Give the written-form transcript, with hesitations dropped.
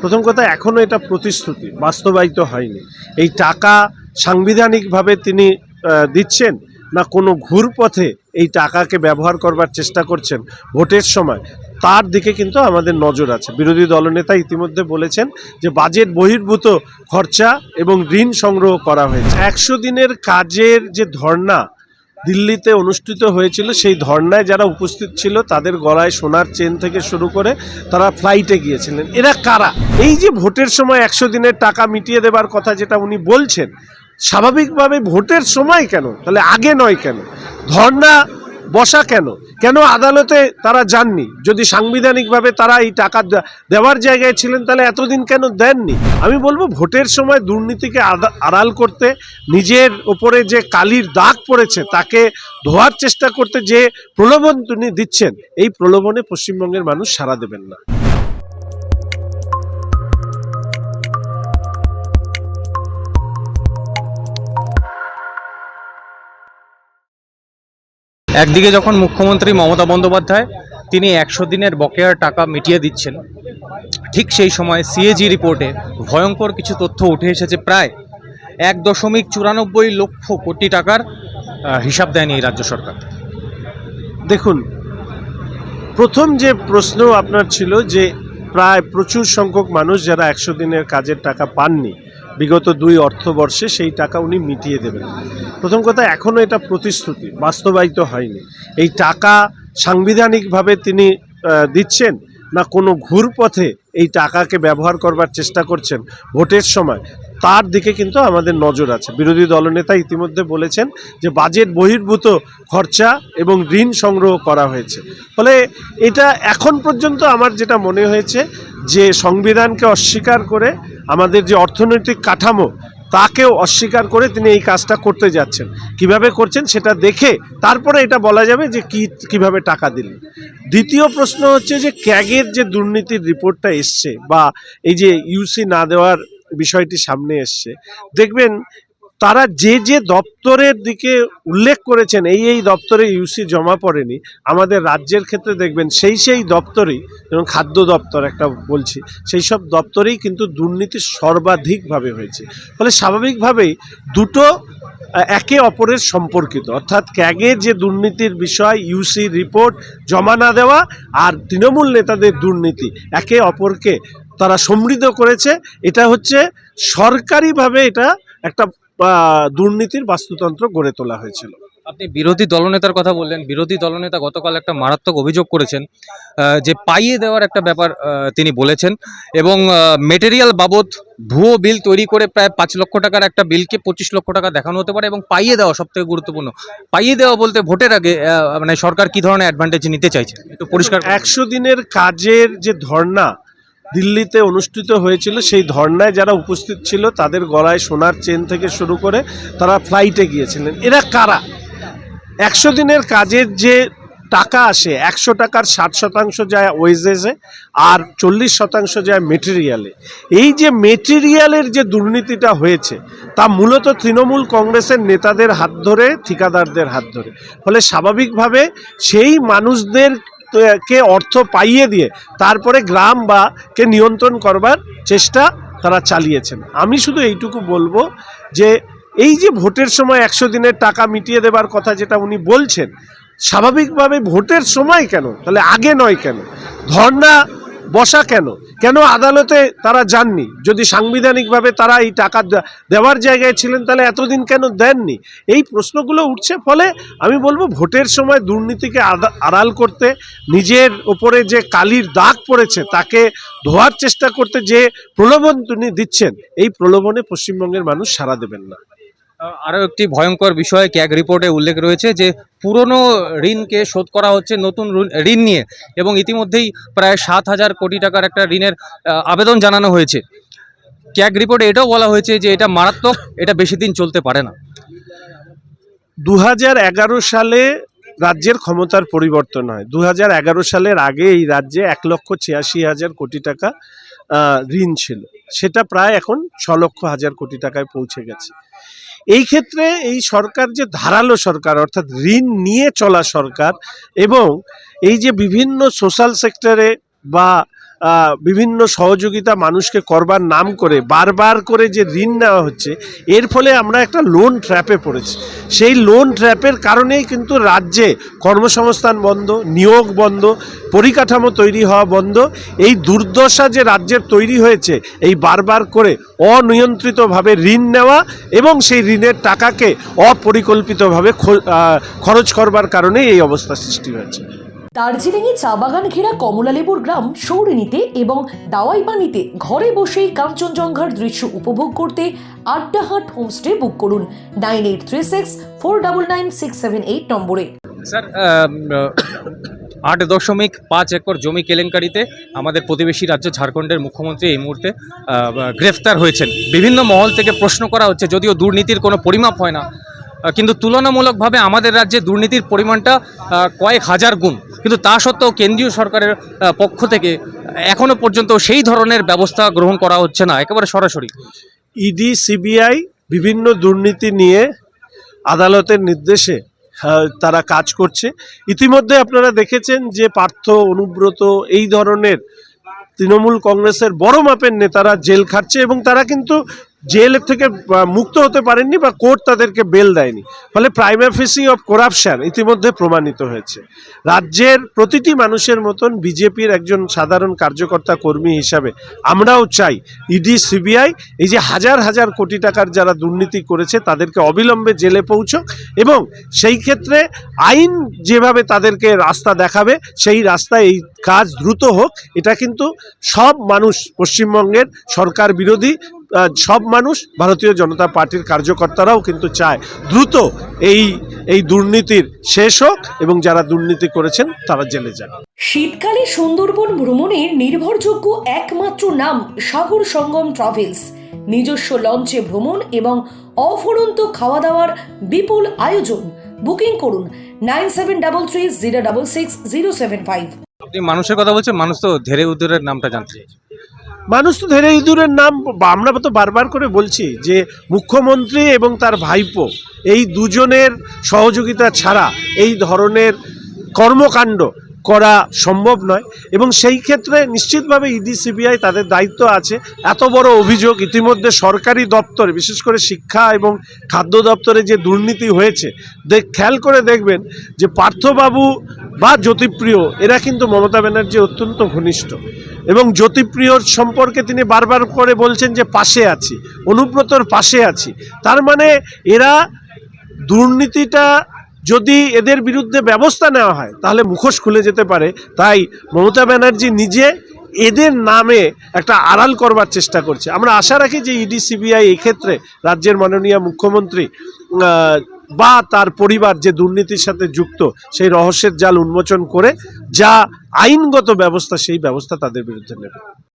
প্রথম কথা, এখনো এটা প্রতিশ্রুতি, বাস্তবায়িত হয়নি। এই টাকা সাংবিধানিকভাবে তিনি দিচ্ছেন, না কোনো ঘুরপথে এই টাকাকে ব্যবহার করবার চেষ্টা করছেন ভোটের সময়, তার দিকে কিন্তু আমাদের নজর আছে। বিরোধী দলনেতা ইতিমধ্যে বলেছেন যে বাজেট বহির্ভূত খরচা এবং ঋণ সংগ্রহ করা হয়েছে। 100 দিনের কাজের যে ধর্ণা দিল্লিতে অনুষ্ঠিত হয়েছিল, সেই ধর্নায় যারা উপস্থিত ছিল তাদের গলায় সোনার চেন থেকে শুরু করে তারা ফ্লাইটে গিয়েছিলেন। এরা কারা? এই যে ভোটের সময় 100 দিনের টাকা মিটিয়ে দেবার কথা যেটা উনি বলছেন, স্বাভাবিকভাবে ভোটের সময় কেন, তাহলে আগে নয় কেন? ধর্না বসা কেন? কেন আদালতে তারা যাননি? যদি সাংবিধানিকভাবে তারা এই টাকা দেওয়ার জায়গায় ছিলেন, তাহলে এতদিন কেন দেননি? আমি বলবো ভোটের সময় দুর্নীতিকে আড়াল করতে, নিজের ওপরে যে কালির দাগ পড়েছে তাকে ধোয়ার চেষ্টা করতে যে প্রলোভন তিনি দিচ্ছেন, এই প্রলোভনে পশ্চিমবঙ্গের মানুষ সাড়া দেবেন না। একদিকে যখন মুখ্যমন্ত্রী মমতা বন্দ্যোপাধ্যায় তিনি 100 দিনের বকেয়ার টাকা মিটিয়ে দিচ্ছেন, ঠিক সেই সময় সিএজি রিপোর্টে ভয়ঙ্কর কিছু তথ্য উঠে এসেছে। প্রায় 1.94 লক্ষ কোটি টাকার হিসাব দেয়নি এই রাজ্য সরকার। দেখুন, প্রথম যে প্রশ্ন আপনার ছিল যে প্রায় প্রচুর সংখ্যক মানুষ যারা 100 দিনের কাজের টাকা পাননি বিগত 2 অর্থবর্ষে, সেই টাকা উনি মিটিয়ে দেবেন। প্রথম কথা, এখনও এটা প্রতিশ্রুতি, বাস্তবায়িত হয়নি। এই টাকা সাংবিধানিকভাবে তিনি দিচ্ছেন, না কোনো ঘুরপথে এই টাকাকে ব্যবহার করবার চেষ্টা করছেন ভোটের সময়, তার দিকে কিন্তু আমাদের নজর আছে। বিরোধী দলনেতা ইতিমধ্যে বলেছেন যে বাজেট বহির্ভূত খরচা এবং ঋণ সংগ্রহ করা হয়েছে। ফলে এটা এখন পর্যন্ত আমার যেটা মনে হয়েছে যে সংবিধানকে অস্বীকার করে, আমাদের যে অর্থনৈতিক কাঠামো তাকেও অস্বীকার করে তিনি এই কাজটা করতে যাচ্ছেন। কিভাবে করছেন সেটা দেখে তারপরে এটা বলা যাবে যে কিভাবে টাকা দিলেন। দ্বিতীয় প্রশ্ন হচ্ছে যে ক্যাগের যে দুর্নীতির রিপোর্টটা এসছে, বা এই যে ইউসি না দেওয়ার বিষয়টি সামনে এসছে, দেখবেন তারা যে যে দপ্তরের দিকে উল্লেখ করেছেন এই দপ্তরে ইউসি জমা পড়েনি, আমাদের রাজ্যের ক্ষেত্রে দেখবেন সেই দপ্তরেই, যেমন খাদ্য দপ্তর একটা বলছি, সেই সব দপ্তরেই কিন্তু দুর্নীতি সর্বাধিকভাবে হয়েছে। ফলে স্বাভাবিকভাবেই দুটো একে অপরের সম্পর্কিত, অর্থাৎ ক্যাগের যে দুর্নীতির বিষয়, ইউসি রিপোর্ট জমা না দেওয়া, আর তৃণমূল নেতাদের দুর্নীতি, একে অপরকে তারা সমৃদ্ধ করেছে। এটা হচ্ছে সরকারিভাবে এটা একটা দুর্নীতির বাস্তুতন্ত্র গড়ে তোলা হয়েছিল। আপনি বিরোধী দলনেতার কথা বললেন। বিরোধী দলনেতা গতকাল একটা মারাত্মক অভিযোগ করেছেন যে পাইয়ে দেওয়ার একটা ব্যাপার তিনি বলেছেন, এবং মেটেরিয়াল বাবদ ভুয়ো বিল তৈরি করে প্রায় 5 লক্ষ টাকার একটা বিলকে 25 লক্ষ টাকা দেখানো হতে পারে। এবং পাইয়ে দেওয়া সবথেকে গুরুত্বপূর্ণ। পাইয়ে দেওয়া বলতে ভোটের আগে মানে সরকার কি ধরনের অ্যাডভান্টেজ নিতে চাইছে একটু পরিষ্কার। 100 দিনের কাজের যে ধর্না দিল্লিতে অনুষ্ঠিত হয়েছিল, সেই ধর্নায় যারা উপস্থিত ছিল তাদের গলায় সোনার চেন থেকে শুরু করে তারা ফ্লাইটে গিয়েছিলেন। এরা কারা? 100 দিনের কাজের যে টাকা আসে, 100 টাকার 60% যায় ওয়েজেসে, আর 40% যায় মেটেরিয়ালে। এই যে মেটেরিয়ালের যে দুর্নীতিটা হয়েছে, তা মূলত তৃণমূল কংগ্রেসের নেতাদের হাত ধরে, ঠিকাদারদের হাত ধরে। ফলে স্বাভাবিকভাবে সেই মানুষদের কে অর্থ পাইয়ে দিয়ে তারপরে গ্রাম বা কে নিয়ন্ত্রণ করবার চেষ্টা তারা চালিয়েছেন। আমি শুধু এইটুকু বলবো যে এই যে ভোটের সময় 100 দিনের টাকা মিটিয়ে দেবার কথা যেটা উনি বলছেন, স্বাভাবিকভাবে ভোটের সময় কেন, তাহলে আগে নয় কেন? ধর্না বসা কেন? কেন আদালতে তারা যাননি? যদি সাংবিধানিকভাবে তারা এই টাকা দেওয়ার জায়গায় ছিলেন, তাহলে এতদিন কেন দেননি? এই প্রশ্নগুলো উঠছে। ফলে আমি বলবো ভোটের সময় দুর্নীতিকে আড়াল করতে, নিজের ওপরে যে কালির দাগ পড়েছে তাকে ধোয়ার চেষ্টা করতে যে প্রলোভন তিনি দিচ্ছেন, এই প্রলোভনে পশ্চিমবঙ্গের মানুষ সাড়া দেবেন না। আরও একটি ভয়ঙ্কর বিষয় ক্যাগ রিপোর্টে উল্লেখ রয়েছে যে পুরনো ঋণকে শোধ করা হচ্ছে নতুন ঋণ নিয়ে, এবং ইতিমধ্যেই প্রায় 7,000 কোটি টাকার একটা ঋণের আবেদন জানানো হয়েছে। ক্যাগ রিপোর্টে এটাও বলা হয়েছে যে এটা মারাত্মক, এটা বেশি দিন চলতে পারে না। 2011 সালে রাজ্যের ক্ষমতার পরিবর্তন হয়। 2011 সালের আগে এই রাজ্যে 1,86,000 কোটি টাকা ঋণ ছিল, সেটা প্রায় এখন 6,00,000 কোটি টাকায় পৌঁছে গেছে। এই ক্ষেত্রে এই সরকার যে ধারালো সরকার, অর্থাৎ ঋণ নিয়ে চলা সরকার, এবং এই যে বিভিন্ন সোশ্যাল সেক্টরে বা বিভিন্ন সহযোগিতা মানুষকে করবার নাম করে বারবার করে যে ঋণ নেওয়া হচ্ছে, এর ফলে আমরা একটা লোন ট্র্যাপে পড়েছি। সেই লোন ট্র্যাপের কারণেই কিন্তু রাজ্যে কর্মসংস্থান বন্ধ, নিয়োগ বন্ধ, পরিকাঠামো তৈরি হওয়া বন্ধ। এই দুর্দশা যে রাজ্যের তৈরি হয়েছে এই বারবার করে অনিয়ন্ত্রিতভাবে ঋণ নেওয়া এবং সেই ঋণের টাকাকে অপরিকল্পিতভাবে খরচ করবার কারণে এই অবস্থা সৃষ্টি হয়েছে। দার্জিলিংয়ে চা বাগান ঘেরা কমলালেবুর গ্রাম সৌরিনীতে এবং দাওয়াইবানিতে ঘরে বসেই কাঞ্চনজঙ্ঘার দৃশ্য উপভোগ করতে আড্ডাহাট হোমস্টে বুক করুন 9836499678 নম্বরে। স্যার 8.5 একর জমি কেলেঙ্কারিতে আমাদের প্রতিবেশী রাজ্য ঝাড়খণ্ডের মুখ্যমন্ত্রী এই মুহূর্তে গ্রেফতার হয়েছেন। বিভিন্ন মহল থেকে প্রশ্ন করা হচ্ছে, যদিও দুর্নীতির কোনো পরিমাপ হয় না, কিন্তু তুলনামূলকভাবে আমাদের রাজ্যে দুর্নীতির পরিমাণটা কয়েক হাজার গুণ, কিন্তু তা সত্ত্বেও কেন্দ্রীয় সরকারের পক্ষ থেকে এখনো পর্যন্ত সেই ধরনের ব্যবস্থা গ্রহণ করা হচ্ছে না, একেবারে সরাসরি। ইডি, সিবিআই বিভিন্ন দুর্নীতি নিয়ে আদালতের নির্দেশে তারা কাজ করছে। ইতিমধ্যে আপনারা দেখেছেন যে পার্থ, অনুব্রত এই ধরনের তৃণমূল কংগ্রেসের বড় মাপের নেতারা জেল খাটছে এবং তারা কিন্তু জেল থেকে মুক্ত হতে পারেননি বা কোর্ট তাদেরকে বেল দেয়নি। ফলে প্রাইমা ফেসি অফ করাপশন ইতিমধ্যে প্রমাণিত হয়েছে। রাজ্যের প্রতিটি মানুষের মতন বিজেপির একজন সাধারণ কার্যকর্তা কর্মী হিসাবে আমরাও চাই ইডি, সিবিআই এই যে হাজার হাজার কোটি টাকার যারা দুর্নীতি করেছে তাদেরকে অবিলম্বে জেলে পৌঁছক এবং সেই ক্ষেত্রে আইন যেভাবে তাদেরকে রাস্তা দেখাবে সেই রাস্তায় এই কাজ দ্রুত হোক। এটা কিন্তু সব মানুষ, পশ্চিমবঙ্গের সরকার বিরোধী সব মানুষ, ভারতীয় জনতা পার্টির কার্যকর্তারাও কিন্তু চায় দ্রুত এই দুর্নীতির শেষ হোক এবং যারা দুর্নীতি করেছেন তারা জেলে যান। শীতকালে সুন্দরবন ভ্রমণের নির্ভরযোগ্য একমাত্র নাম সাগর সঙ্গম ট্রাভেলস। নিজস্ব লঞ্চে ভ্রমণ এবং অফুরন্ত খাওয়া দাওয়ার বিপুল আয়োজন। বুকিং করুন 9733066075। আপনি মানুষের কথা বলছেন, মানুষ তো ধেরে উদ্দুরের নামটা জানতে চাইছে। মানুষ তো ধেরে ইঁদুরের নাম, আমরা তো বারবার করে বলছি যে মুখ্যমন্ত্রী এবং তার ভাইপো এই দুজনের সহযোগিতা ছাড়া এই ধরনের কর্মকাণ্ড করা সম্ভব নয় এবং সেই ক্ষেত্রে নিশ্চিতভাবে ইডি, সিবিআই তাদের দায়িত্ব আছে। এত বড় অভিযোগ ইতিমধ্যে সরকারি দপ্তরে, বিশেষ করে শিক্ষা এবং খাদ্য দপ্তরে যে দুর্নীতি হয়েছে, খেয়াল করে দেখবেন যে পার্থবাবু বা জ্যোতিপ্রিয় এরা কিন্তু মমতা ব্যানার্জি অত্যন্ত ঘনিষ্ঠ এবং জ্যোতিপ্রিয়র সম্পর্কে তিনি বারবার করে বলছেন যে পাশে আছি, অনুব্রতর পাশে আছি। তার মানে এরা দুর্নীতিটা যদি এদের বিরুদ্ধে ব্যবস্থা নেওয়া হয় তাহলে মুখোশ খুলে যেতে পারে। তাই মমতা ব্যানার্জি নিজে এদের নামে একটা আড়াল করবার চেষ্টা করছে। আমরা আশা রাখি যে ইডি, সিবিআই এই ক্ষেত্রে রাজ্যের মাননীয় মুখ্যমন্ত্রী বা তার পরিবার যে দুর্নীতির সাথে যুক্ত সেই রহস্যের জাল উন্মোচন করে যা আইনগত ব্যবস্থা সেই ব্যবস্থা তাদের বিরুদ্ধে নেবে।